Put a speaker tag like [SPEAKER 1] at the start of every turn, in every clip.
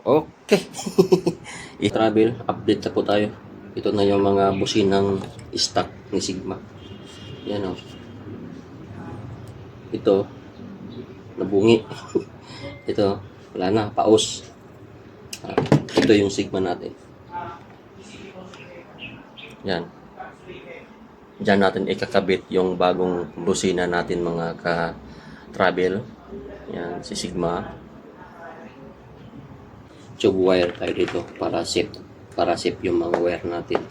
[SPEAKER 1] Okay. I-travel, update na po tayo. Ito na yung mga businang stock ni Sigma. Yan o. Ito, nabungi. Ito, wala na, paus. Ito yung Sigma natin. Yan. Diyan natin ikakabit yung bagong busina natin mga ka-travel. Yan, si Sigma. Tube wire tayo dito para safe yung mga wire natin.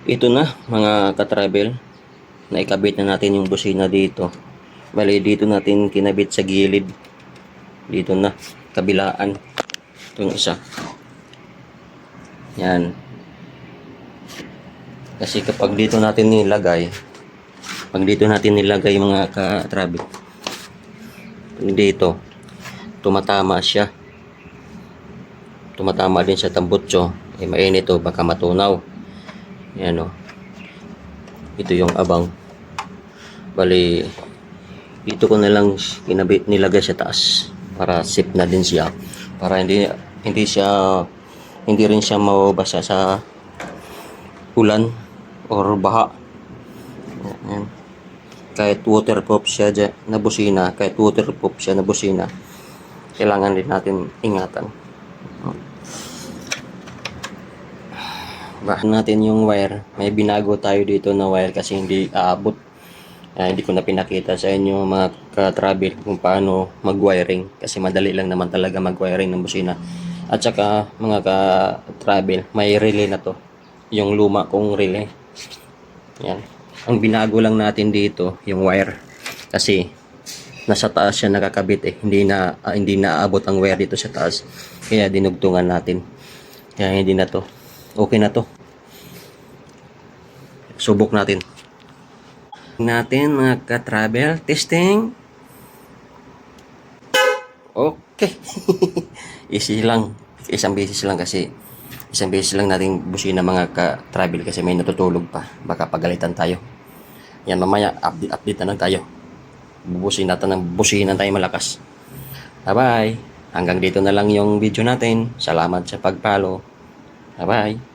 [SPEAKER 1] Ito na mga ka-travel, naikabit na natin yung busina dito. Bali dito natin kinabit sa gilid. Dito na, kabilaan. Ito yung isa. Yan. Kasi kapag dito natin nilagay, mga ka-travel, dito, tumatama siya. Tumatama din sa tambutso. Mainit to, baka matunaw. Yan o. Ito yung abang. Bali, dito ko na lang nilagay sa taas para safe na din siya. Para hindi rin siya mabasa sa ulan or baha. Yan. Kahit waterproof siya na busina, kailangan din natin ingatan. Bahan natin yung wire. May binago tayo dito na wire kasi hindi aabot. Hindi ko na pinakita sa inyo mga ka-travel kung paano mag-wiring kasi madali lang naman talaga mag-wiring ng busina. At saka mga ka-travel, may relay na to. Yung luma kong relay. Yan. Ang binago lang natin dito yung wire kasi nasa taas siya nakakabit hindi na aabot ang wire dito sa taas. Kaya dinugtungan natin. Kaya hindi na to. Okay na to. Subok natin. Mga ka-travel, testing. Okay. Easy lang. Isang beses lang nating busina mga ka-travel kasi may natutulog pa. Baka pagalitan tayo. Yan, mamaya update na lang tayo. Busina tayo malakas. Bye-bye. Hanggang dito na lang yung video natin. Salamat sa pag-follow. Bye-bye.